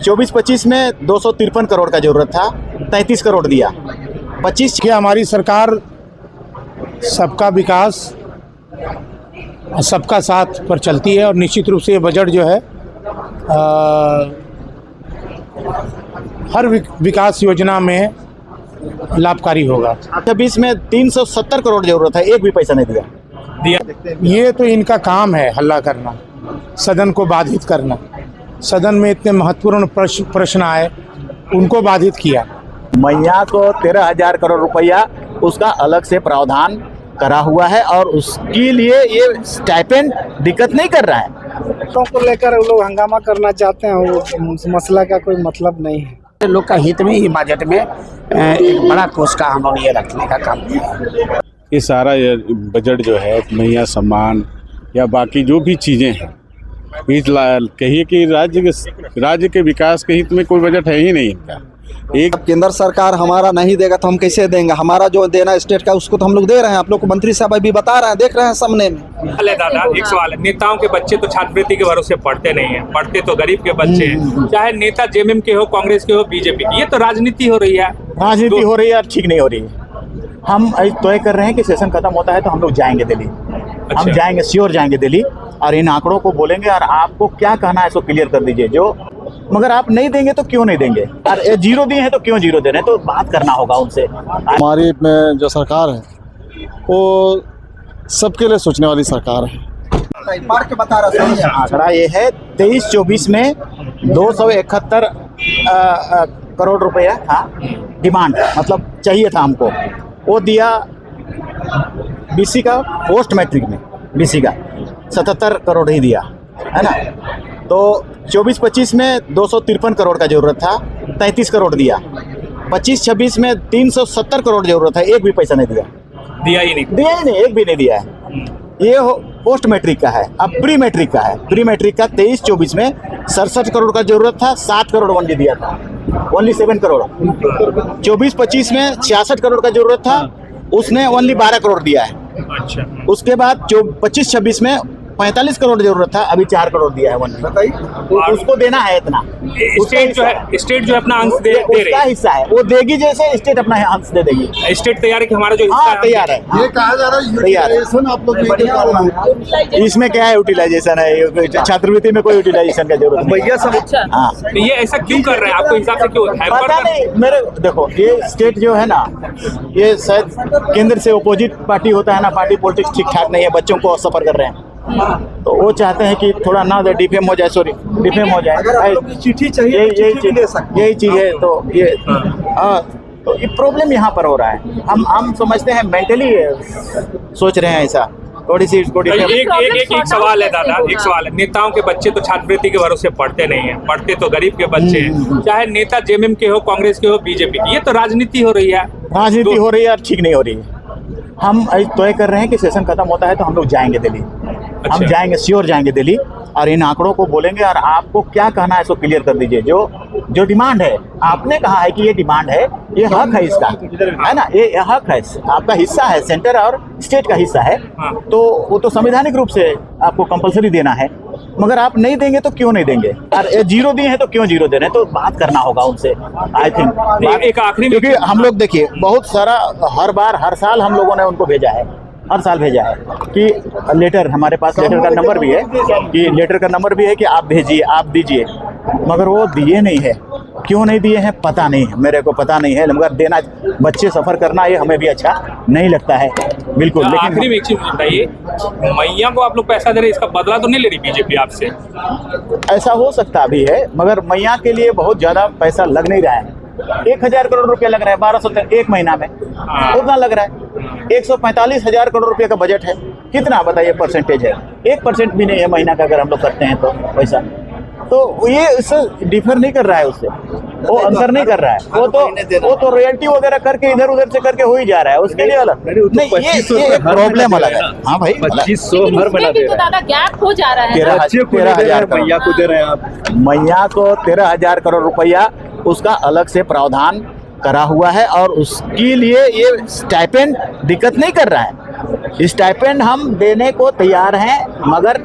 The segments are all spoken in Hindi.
24-25 में 253 करोड़ का जरूरत था, 33 करोड़ दिया। 25 कि हमारी सरकार सबका विकास और सबका साथ पर चलती है और निश्चित रूप से ये बजट जो है हर विकास योजना में लाभकारी होगा। 26 में 370 करोड़ जरूरत है, एक भी पैसा नहीं दिया। ये तो इनका काम है हल्ला करना, सदन को बाधित करना। सदन में इतने महत्वपूर्ण प्रश्न आए, उनको बाधित किया। मैया को 13,000 करोड़ रुपया उसका अलग से प्रावधान करा हुआ है और उसके लिए ये स्टाइपेंड दिक्कत नहीं कर रहा है। को लेकर वो लोग हंगामा करना चाहते हैं, वो मसला का कोई मतलब नहीं है। लोग का हित में ही बजट में एक बड़ा कोष का हम लोग ये रखने का काम किया। ये सारा बजट जो है मैया सम्मान या बाकी जो भी चीज़ें हैं, इस कहिए कि राज्य के विकास के हित में कोई बजट है ही नहीं इनका। एक केंद्र सरकार हमारा नहीं देगा तो हम कैसे देंगे? हमारा जो देना स्टेट का उसको तो हम लोग दे रहे हैं। आप लोग को मंत्री साहब अभी बता रहे हैं, देख रहे हैं सामने में। अरे दादा, एक सवाल है, नेताओं के बच्चे तो छात्रवृत्ति के भरोसे पढ़ते नहीं है, पढ़ते तो गरीब के बच्चे हैं। चाहे नेता जेएमएम के हो, कांग्रेस के हो, बीजेपी की, ये तो राजनीति हो रही है। राजनीति हो रही है, ठीक नहीं हो रही है। हम तय कर रहे हैं कि सेशन खत्म होता है तो हम लोग जाएंगे दिल्ली। हम जाएंगे, श्योर जाएंगे दिल्ली और इन आंकड़ों को बोलेंगे और आपको क्या कहना है इसको क्लियर कर दीजिए। जो मगर आप नहीं देंगे तो क्यों नहीं देंगे, और जीरो दिए हैं तो क्यों जीरो दे रहे हैं, तो बात करना होगा उनसे। हमारी जो सरकार है वो सबके लिए सोचने वाली सरकार है। आंकड़ा ये है 23-24 में 271 करोड़ रुपया था डिमांड, मतलब चाहिए था हमको। वो दिया बीसी का, पोस्ट मैट्रिक में बीसी का 77 करोड़ ही दिया, है ना। तो 24-25 में 253 करोड़ का जरूरत था, 33 करोड़ दिया। 25-26 में 370 करोड़ जरूरत है, एक भी पैसा नहीं दिया। दिया ही नहीं, एक भी नहीं दिया है। ये पोस्ट मैट्रिक का है, अब प्री मैट्रिक का है। प्री मैट्रिक का 23-24 में 67 करोड़ का जरूरत था, 7 करोड़ ओनली दिया था, ओनली 7 करोड़। 24-25 में 66 करोड़ का जरूरत था, उसने ओनली 12 करोड़ दिया है। अच्छा, उसके बाद जो 25-26 में 45 करोड़ जरूरत था, अभी 4 करोड़ दिया है ओनली। उसको देना है इतना। स्टेट जो है अपना अंश दे रही उसका है। हिस्सा है, वो देगी, जैसे स्टेट अपना अंश दे देगी। स्टेट तैयार है कि हमारा जो हिस्सा हाँ, तैयार है। ये कहा जा रहा है यूटिलाइजेशन आप लोग नहीं कर पा रहे हैं। इसमें क्या है यूटिलाइजेशन है, छात्रवृत्ति में कोई यूटिलाइजेशन का जरूरत नहीं। भैया सब हाँ, तो ये ऐसा क्यों कर रहे हैं आपको हिसाब से, क्यों पता नहीं। मेरे देखो, ये स्टेट जो है ना, ये शायद केंद्र से अपोजिट पार्टी होता है ना, पार्टी पॉलिटिक्स ठीक ठाक नहीं है, बच्चों को सफर कर रहे हैं। तो वो चाहते हैं कि थोड़ा ना डिफेम हो जाए, डिफेम हो जाए। चिट्ठी चाहिए, यही चीज है। तो ये तो ये प्रॉब्लम यहाँ पर हो रहा है। हम समझते हैं मेंटली सोच रहे हैं ऐसा, थोड़ी सी इसको एक सवाल है दादा, एक सवाल है, नेताओं के बच्चे तो छात्रवृत्ति के भरोसे पढ़ते नहीं है, पढ़ते तो गरीब के बच्चे हैं। चाहे नेता जेएमएम के हो, कांग्रेस के हो, बीजेपी की, ये तो राजनीति हो रही है। राजनीति हो रही है, ठीक नहीं हो रही है। हम तय कर रहे हैं कि सेशन खत्म होता है तो हम लोग जाएंगे दिल्ली। हम जाएंगे, श्योर जाएंगे दिल्ली और इन आंकड़ों को बोलेंगे और आपको क्या कहना है इसको क्लियर कर दीजिए। जो डिमांड है, आपने कहा है कि ये डिमांड है, ये हक है इसका, है ना, ये हक है, आपका हिस्सा है, सेंटर और स्टेट का हिस्सा है। तो वो तो संवैधानिक रूप से आपको कंपलसरी देना है, मगर आप नहीं देंगे तो क्यों नहीं देंगे, और जीरो दिए हैं तो क्यों जीरो दे रहे हैं, तो बात करना होगा उनसे। आई थिंक एक आखिरी, क्योंकि हम लोग देखिए बहुत सारा हर साल हम लोगों ने उनको भेजा है, हर साल भेजा है कि लेटर, हमारे पास लेटर का नंबर भी है, कि लेटर का नंबर भी है कि आप भेजिए, आप दीजिए, मगर वो दिए नहीं है। क्यों नहीं दिए हैं पता नहीं है, मेरे को पता नहीं है, मगर देना, बच्चे सफ़र करना ये हमें भी अच्छा नहीं लगता है, बिल्कुल। लेकिन आखिरी में एक चीज बताइए, मैया को आप लोग पैसा दे रहे हैं, इसका बदला तो नहीं ले रही बीजेपी आपसे? ऐसा हो सकता भी है, मगर मैया के लिए बहुत ज़्यादा पैसा लग नहीं रहा है। 1,000 करोड़ रुपया लग रहा है, 1200 एक महीना में, उतना लग रहा है। 145,000 करोड़ रुपये का बजट है, कितना बताइए परसेंटेज है? 1% भी नहीं है महीना का, अगर हम लोग करते हैं तो पैसा। तो ये इससे डिफर नहीं कर रहा है, उससे वो अंतर नहीं कर रहा है। वो तो रॉयल्टी वगैरह करके इधर उधर से करके हो ही जा रहा है, उसके लिए अलग नहीं, ये प्रॉब्लम अलग है। हाँ भाई, 2500 हर महीना दे रहा है, दादा गैप हो जा रहा है। 13,000 भैया को दे रहे हैं आप। मैया को 13,000 करोड़ रुपया उसका अलग से प्रावधान करा हुआ है और उसके लिए ये स्टाइपेंड दिक्कत नहीं कर रहा है। स्टाइपेंड हम देने को तैयार हैं, मगर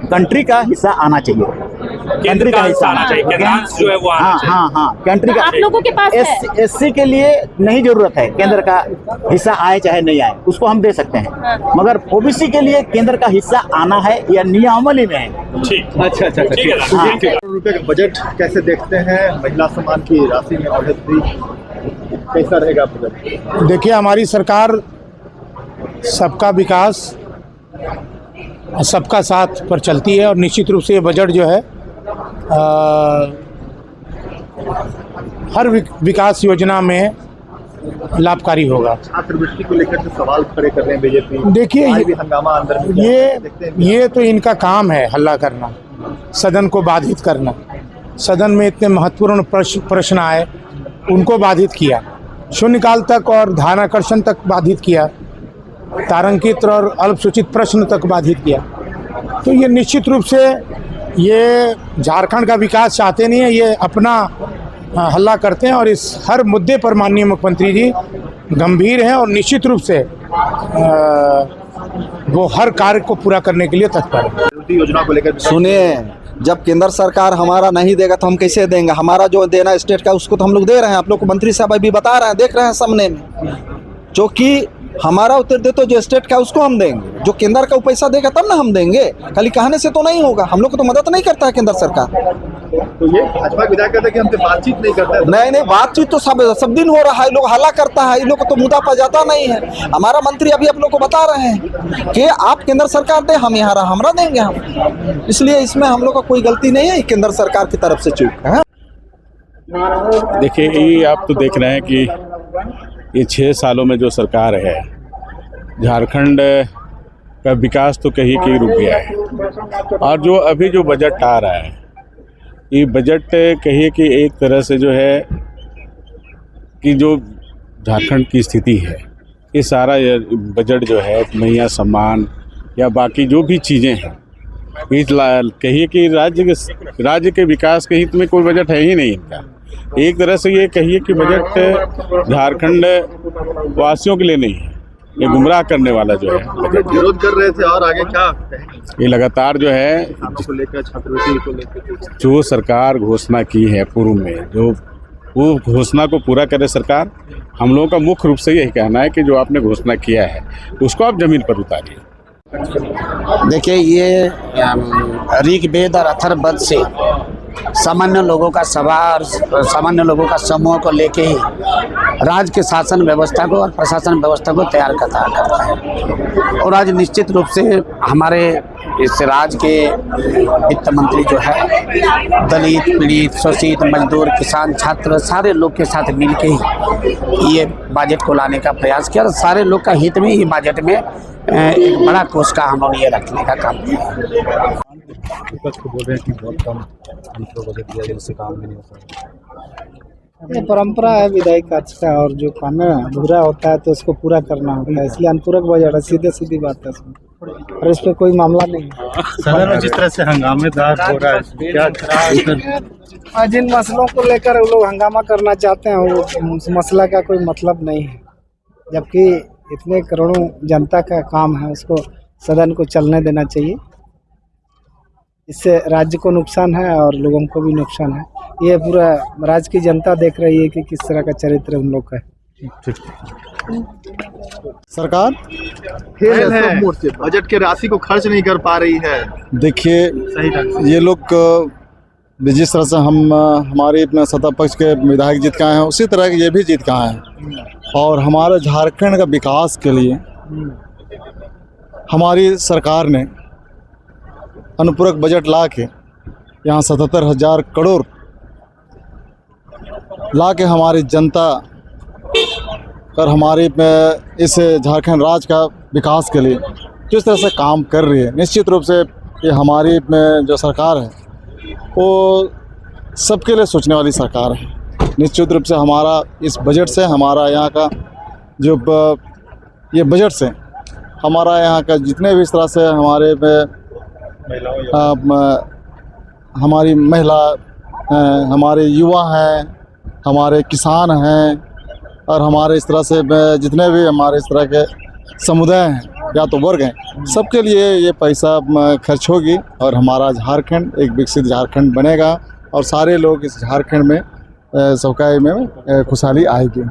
कंट्री का हिस्सा आना चाहिए। कंट्री का हिस्सा आना चाहिए, केंद्रांश जो है वो आना चाहिए। हाँ कंट्री का आप लोगों के पास है। एससी के लिए नहीं जरूरत है केंद्र का हिस्सा आए चाहे नहीं आए, उसको हम दे सकते हैं, मगर ओबीसी के लिए केंद्र का हिस्सा आना है या नियमावली में है। ठीक, अच्छा ठीक है दादा, हाँ। ठीक है। करोड़ रुपए का बजट कैसे देखते हैं? महिला सम्मान की राशि में बढ़ोतरी कैसा रहेगा बजट? देखिए, हमारी सरकार सबका विकास और सबका साथ पर चलती है और निश्चित रूप से ये बजट जो है हर विकास योजना में लाभकारी होगा। छात्रवृत्ति को लेकर जो सवाल खड़े कर रहे हैं बीजेपी, देखिए, आज भी हंगामा अंदर में देखते हैं। ये तो इनका काम है हल्ला करना, सदन को बाधित करना। सदन में इतने महत्वपूर्ण प्रश्न आए, उनको बाधित किया, शून्यकाल तक और ध्यानाकर्षण तक बाधित किया, तारांकित और अल्पसूचित प्रश्न तक बाधित किया। तो ये निश्चित रूप से ये झारखंड का विकास चाहते नहीं है, ये अपना हल्ला करते हैं और इस हर मुद्दे पर माननीय मुख्यमंत्री जी गंभीर हैं और निश्चित रूप से वो हर कार्य को पूरा करने के लिए तत्पर है। योजना को लेकर सुनिए, जब केंद्र सरकार हमारा नहीं देगा तो हम कैसे देंगे? हमारा जो देना स्टेट का उसको तो हम लोग दे रहे हैं, आप लोग को मंत्री साहब अभी बता रहे हैं, देख रहे हैं सामने में। जो कि हमारा उत्तर दे तो जो स्टेट का उसको हम देंगे, जो केंद्र का वो पैसा देगा तब ना हम देंगे। खाली कहने से तो नहीं होगा, हम लोग को तो मदद नहीं करता है केंद्र सरकार। तो ये भाजपा विधायक कहते हैं कि हमसे बातचीत नहीं करते हैं। नहीं, बातचीत तो सब दिन हो रहा है, लोग हल्ला करता है, इन लोग को तो मुद्दा पर जाता नहीं है। हमारा मंत्री अभी आप लोग को बता रहे हैं कि आप केंद्र सरकार दे, हम यहाँ हमरा देंगे हम। इसलिए इसमें हम लोग का कोई गलती नहीं है, केंद्र सरकार की तरफ से चूक है। देखिए, ये आप तो देख रहे हैं कि ये 6 सालों में जो सरकार है, झारखंड का विकास तो कहीं कहीं रुक गया है। और जो अभी जो बजट आ रहा है, ये बजट कहिए कि एक तरह से जो है कि जो झारखंड की स्थिति है, ये सारा बजट जो है महिला सम्मान या बाकी जो भी चीज़ें हैं, इस कहिए कि राज्य के विकास के हित में कोई बजट है ही नहीं इनका। एक तरह से ये कहिए कि बजट झारखंड वासियों के लिए नहीं है, ये गुमराह करने वाला जो है बजट। विरोध कर रहे थे और आगे क्या ये लगातार जो है को लेकर, छात्रवृत्ति को लेकर जो सरकार घोषणा की है पूर्व में, जो वो घोषणा को पूरा करे सरकार। हम लोगों का मुख्य रूप से यही कहना है कि जो आपने घोषणा किया है उसको आप जमीन पर उतारिए। देखिए, ये ऋग्वेद और अथर्ववेद से सामान्य लोगों का सभा और सामान्य लोगों का समूह को लेके ही राज्य के शासन व्यवस्था को और प्रशासन व्यवस्था को तैयार करता है। और आज निश्चित रूप से हमारे इस राज्य के वित्त मंत्री जो है दलित, पीड़ित, शोषित, मजदूर, किसान, छात्र सारे लोग के साथ मिलके ही ये बजट को लाने का प्रयास किया और सारे लोग का हित में ये बजट में एक बड़ा कोष का हम लोग ये रखने का काम किया। बोल रहे हैं कि बहुत कम बजट दिया जिससे काम भी नहीं हो सकता। ये परंपरा है विधायक कार्य का, और जो काम अधूरा होता है तो उसको पूरा करना होता है, इसलिए अनुपूरक बजट है, सीधी बात है इसमें, और इस पर कोई मामला नहीं है। सदन में जिस तरह से हंगामेदार हो रहा है, क्या जिन मसलों को लेकर वो लोग हंगामा करना चाहते हैं, वो मसला का कोई मतलब नहीं है, जबकि इतने करोड़ों जनता का काम है, उसको सदन को चलने देना चाहिए। इससे राज्य को नुकसान है और लोगों को भी नुकसान है। ये पूरा राज्य की जनता देख रही है कि किस तरह का चरित्र उन लोग का है। सरकार फेल है, बजट के राशि को खर्च नहीं कर पा रही है। देखिए, ये लोग जिस तरह से हमारे अपने सत्ता पक्ष के विधायक जीत के आए हैं, उसी तरह के ये भी जीत के आए हैं। और हमारे झारखंड का विकास के लिए हमारी सरकार ने अनुपूरक बजट ला के यहाँ 77,000 करोड़ ला के हमारी जनता और हमारे इस झारखंड राज्य का विकास के लिए जिस तरह से काम कर रही है, निश्चित रूप से ये हमारी जो सरकार है वो सबके लिए सोचने वाली सरकार है। निश्चित रूप से हमारा इस बजट से, हमारा यहाँ का जो ये बजट से हमारा यहाँ का जितने भी इस तरह से हमारे हमारी महिला हैं, हमारे युवा हैं, हमारे किसान हैं और हमारे इस तरह से जितने भी हमारे इस तरह के समुदाय हैं, या तो वर्ग हैं, सबके लिए ये पैसा खर्च होगी और हमारा झारखंड एक विकसित झारखंड बनेगा और सारे लोग इस झारखंड में सबका में खुशहाली आएगी।